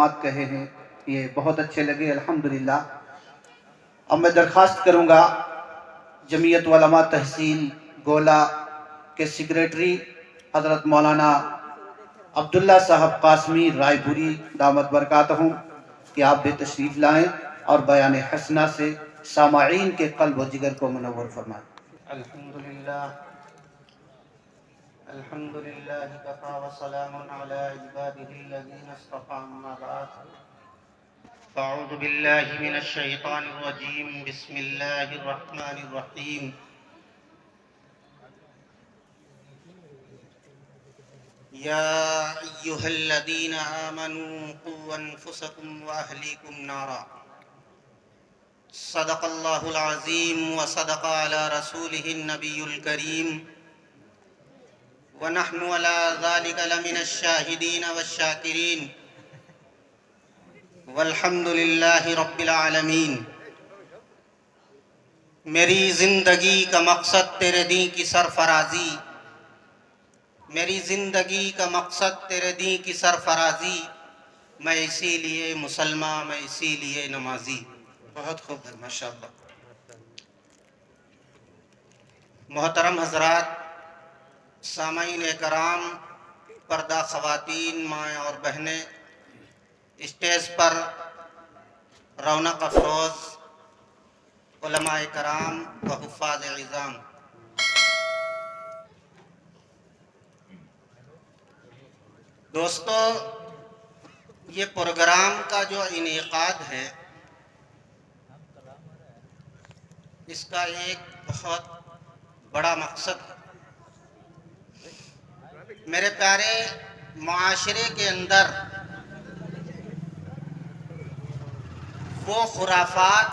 کلمات کہے ہیں یہ بہت اچھے لگے الحمدللہ۔ اب میں درخواست کروں گا جمعیت علماء تحصیل گولا کے سیکریٹری حضرت مولانا عبداللہ صاحب قاسمی رائے پوری دامت برکاتہم کہ آپ بے تشریف لائیں اور بیان حسنہ سے سامعین کے قلب و جگر کو منور فرمائیں۔ الحمدللہ کفا وسلام علی عبادہ الذین اصطفی اما بعد اعوذ باللہ من الشیطان الرجیم بسم اللہ الرحمن الرحیم۔ یا ایہا الذین آمنوا قوا انفسکم واہلیکم نارا۔ صدق اللہ العظیم وصدق علی رسولہ النبی الکریم وَنَحْنُ عَلَى ذَلِكَ لَمِنَ الشَّاهِدِينَ وَالشَّاكِرِينَ وَالْحَمْدُ لِلَّهِ رَبِّ الْعَالَمِينَ۔ میری زندگی کا مقصد تیرے دین کی سرفرازی، میری زندگی کا مقصد تیرے دین کی سرفرازی، میں اسی لیے مسلمان، میں اسی لیے نمازی۔ بہت خوب ہے ماشاءاللہ۔ محترم حضرات، سامعین کرام، پردہ خواتین، مائیں اور بہنیں، اسٹیج پر رونق افروز علماء کرام و حفاظ عظام، دوستو، یہ پروگرام کا جو انعقاد ہے اس کا ایک بہت بڑا مقصد ہے۔ میرے پیارے، معاشرے کے اندر وہ خرافات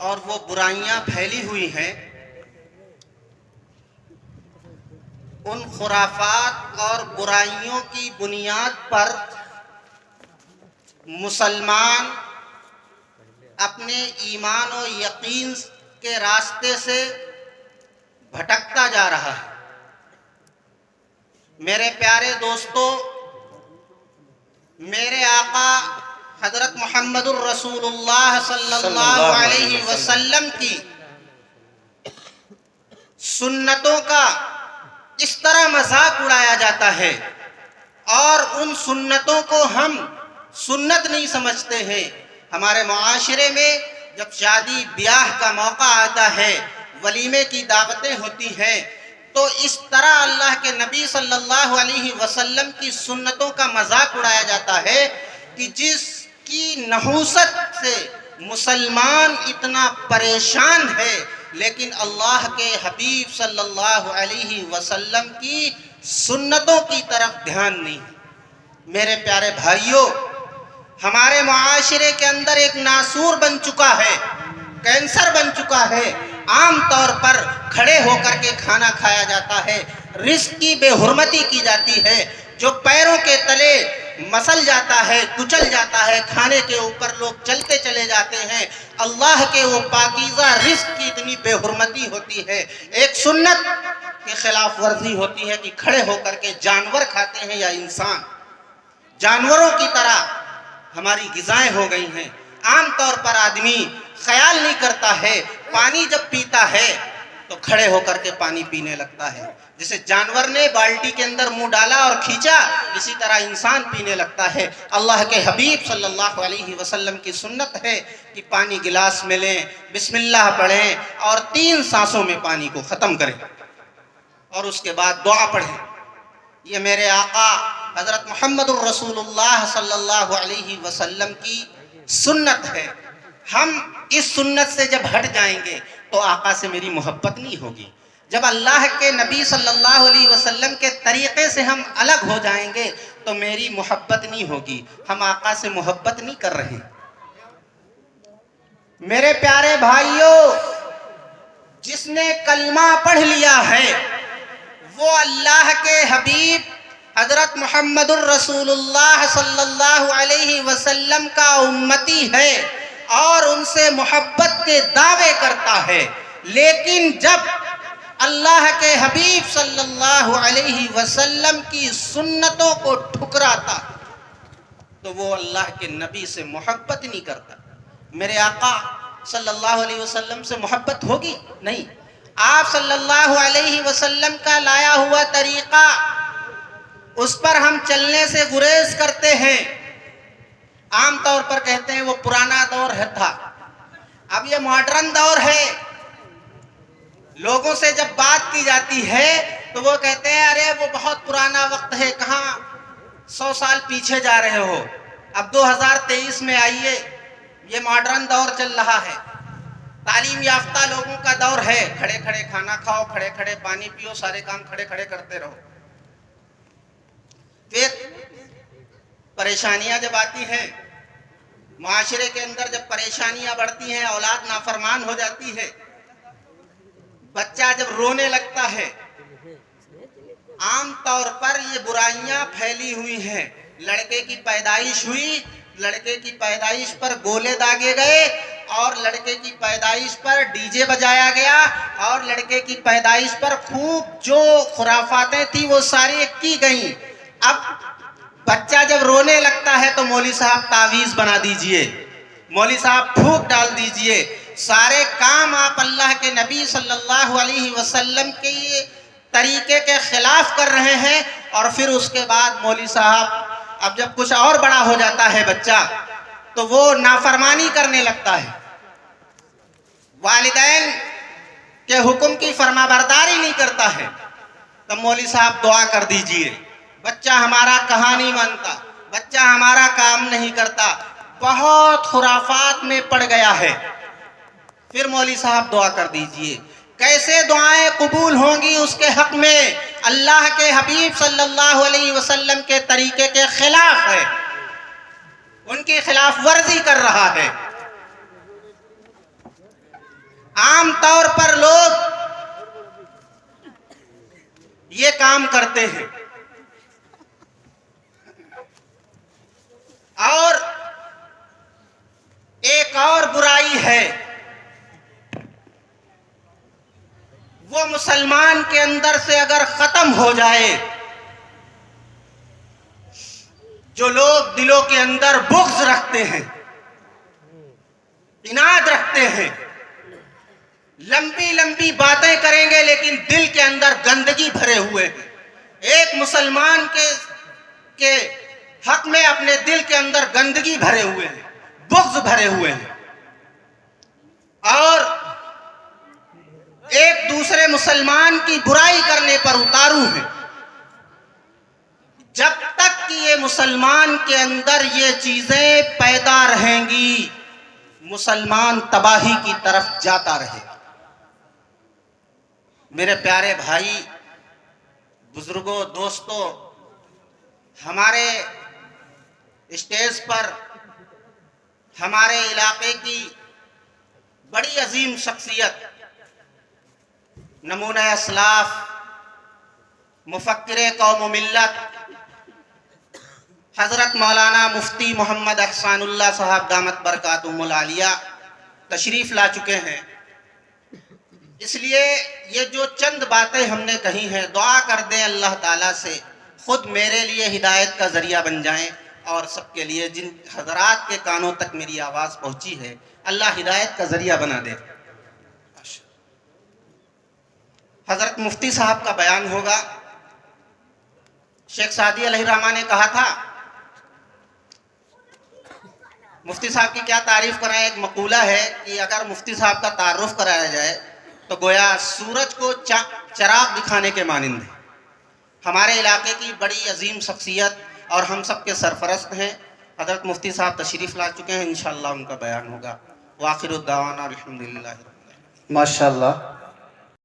اور وہ برائیاں پھیلی ہوئی ہیں، ان خرافات اور برائیوں کی بنیاد پر مسلمان اپنے ایمان و یقین کے راستے سے بھٹکتا جا رہا ہے۔ میرے پیارے دوستو، میرے آقا حضرت محمد الرسول اللہ صلی اللہ علیہ وسلم کی سنتوں کا اس طرح مذاق اڑایا جاتا ہے اور ان سنتوں کو ہم سنت نہیں سمجھتے ہیں۔ ہمارے معاشرے میں جب شادی بیاہ کا موقع آتا ہے، ولیمے کی دعوتیں ہوتی ہیں، تو اس طرح اللہ کے نبی صلی اللہ علیہ وسلم کی سنتوں کا مذاق اڑایا جاتا ہے کہ جس کی نحوست سے مسلمان اتنا پریشان ہے، لیکن اللہ کے حبیب صلی اللہ علیہ وسلم کی سنتوں کی طرف دھیان نہیں۔ میرے پیارے بھائیوں، ہمارے معاشرے کے اندر ایک ناسور بن چکا ہے، کینسر بن چکا ہے۔ عام طور پر کھڑے ہو کر کے کھانا کھایا جاتا ہے، رزق کی بے حرمتی کی جاتی ہے، جو پیروں کے تلے مسل جاتا ہے، کچل جاتا ہے، کھانے کے اوپر لوگ چلتے چلے جاتے ہیں۔ اللہ کے وہ پاکیزہ رزق کی اتنی بے حرمتی ہوتی ہے، ایک سنت کی خلاف ورزی ہوتی ہے کہ کھڑے ہو کر کے جانور کھاتے ہیں یا انسان۔ جانوروں کی طرح ہماری غذائیں ہو گئی ہیں۔ عام طور پر آدمی خیال نہیں کرتا ہے، پانی جب پیتا ہے تو کھڑے ہو کر کے پانی پینے لگتا ہے۔ جیسے جانور نے بالٹی کے اندر منہ ڈالا اور کھینچا، اسی طرح انسان پینے لگتا ہے۔ اللہ کے حبیب صلی اللہ علیہ وسلم کی سنت ہے کہ پانی گلاس میں لیں، بسم اللہ پڑھیں اور 3 سانسوں میں پانی کو ختم کریں اور اس کے بعد دعا پڑھیں۔ یہ میرے آقا حضرت محمد الرسول اللہ صلی اللہ علیہ وسلم کی سنت ہے۔ ہم اس سنت سے جب ہٹ جائیں گے تو آقا سے میری محبت نہیں ہوگی۔ جب اللہ کے نبی صلی اللہ علیہ وسلم کے طریقے سے ہم الگ ہو جائیں گے تو میری محبت نہیں ہوگی۔ ہم آقا سے محبت نہیں کر رہے۔ میرے پیارے بھائیوں، جس نے کلمہ پڑھ لیا ہے وہ اللہ کے حبیب حضرت محمد الرسول اللہ صلی اللہ علیہ وسلم کا امتی ہے اور ان سے محبت کے دعوے کرتا ہے، لیکن جب اللہ کے حبیب صلی اللہ علیہ وسلم کی سنتوں کو ٹھکراتا، تو وہ اللہ کے نبی سے محبت نہیں کرتا۔ میرے آقا صلی اللہ علیہ وسلم سے محبت ہوگی؟ نہیں۔ آپ صلی اللہ علیہ وسلم کا لایا ہوا طریقہ، اس پر ہم چلنے سے گریز کرتے ہیں۔ عام طور پر کہتے ہیں وہ پرانا دور ہے تھا، اب یہ ماڈرن دور ہے۔ لوگوں سے جب بات کی جاتی ہے تو وہ کہتے ہیں ارے وہ بہت پرانا وقت ہے، کہاں 100 سال پیچھے جا رہے ہو، اب 2023 میں آئیے، یہ ماڈرن دور چل رہا ہے، تعلیم یافتہ لوگوں کا دور ہے، کھڑے کھڑے کھانا کھاؤ، کھڑے کھڑے پانی پیو، سارے کام کھڑے کھڑے کرتے رہو۔ پھر پریشانیاں جب آتی ہیں معاشرے کے اندر، جب پریشانیاں بڑھتی ہیں، اولاد نافرمان ہو جاتی ہے، بچہ جب رونے لگتا ہے، عام طور پر یہ برائیاں پھیلی ہوئی ہیں۔ لڑکے کی پیدائش ہوئی، لڑکے کی پیدائش پر گولے داغے گئے، اور لڑکے کی پیدائش پر ڈی جے بجایا گیا، اور لڑکے کی پیدائش پر خوب جو خرافاتیں تھیں وہ ساری کی گئیں۔ اب بچہ جب رونے لگتا ہے تو مولوی صاحب تعویذ بنا دیجئے، مولوی صاحب پھونک ڈال دیجئے، سارے کام آپ اللہ کے نبی صلی اللہ علیہ وسلم کے طریقے کے خلاف کر رہے ہیں۔ اور پھر اس کے بعد مولوی صاحب اب جب کچھ اور بڑا ہو جاتا ہے بچہ تو وہ نافرمانی کرنے لگتا ہے، والدین کے حکم کی فرما برداری نہیں کرتا ہے، تب مولوی صاحب دعا کر دیجئے، بچہ ہمارا کہاں نہیں مانتا، بچہ ہمارا کام نہیں کرتا، بہت خرافات میں پڑ گیا ہے، پھر مولوی صاحب دعا کر دیجئے۔ کیسے دعائیں قبول ہوں گی اس کے حق میں؟ اللہ کے حبیب صلی اللہ علیہ وسلم کے طریقے کے خلاف ہے، ان کی خلاف ورزی کر رہا ہے۔ عام طور پر لوگ یہ کام کرتے ہیں۔ اور ایک اور برائی ہے، وہ مسلمان کے اندر سے اگر ختم ہو جائے، جو لوگ دلوں کے اندر بغض رکھتے ہیں، اناد رکھتے ہیں، لمبی لمبی باتیں کریں گے لیکن دل کے اندر گندگی بھرے ہوئے ہیں، ایک مسلمان کے حق میں اپنے دل کے اندر گندگی بھرے ہوئے ہیں، بغض بھرے ہوئے ہیں، اور ایک دوسرے مسلمان کی برائی کرنے پر اتارو ہیں۔ جب تک کہ یہ مسلمان کے اندر یہ چیزیں پیدا رہیں گی، مسلمان تباہی کی طرف جاتا رہے گا۔ میرے پیارے بھائی، بزرگوں، دوستوں، ہمارے اسٹیج پر ہمارے علاقے کی بڑی عظیم شخصیت، نمونہ اسلاف، مفکر قوم و ملت، حضرت مولانا مفتی محمد احسان اللہ صاحب دامت برکاتہم العالیہ تشریف لا چکے ہیں۔ اس لیے یہ جو چند باتیں ہم نے کہی ہیں، دعا کر دیں اللہ تعالیٰ سے خود میرے لیے ہدایت کا ذریعہ بن جائیں، اور سب کے لیے جن حضرات کے کانوں تک میری آواز پہنچی ہے اللہ ہدایت کا ذریعہ بنا دے۔ حضرت مفتی صاحب کا بیان ہوگا۔ شیخ سعدی علیہ الرحمہ نے کہا تھا، مفتی صاحب کی کیا تعریف کرائیں، ایک مقولہ ہے کہ اگر مفتی صاحب کا تعارف کرایا جائے تو گویا سورج کو چراغ دکھانے کے مانند ہے۔ ہمارے علاقے کی بڑی عظیم شخصیت اور ہم سب کے سرپرست ہیں، حضرت مفتی صاحب تشریف لا چکے ہیں، انشاءاللہ ان کا بیان ہوگا۔ وآخر الدعوانا الحمدللہ۔ ماشاءاللہ۔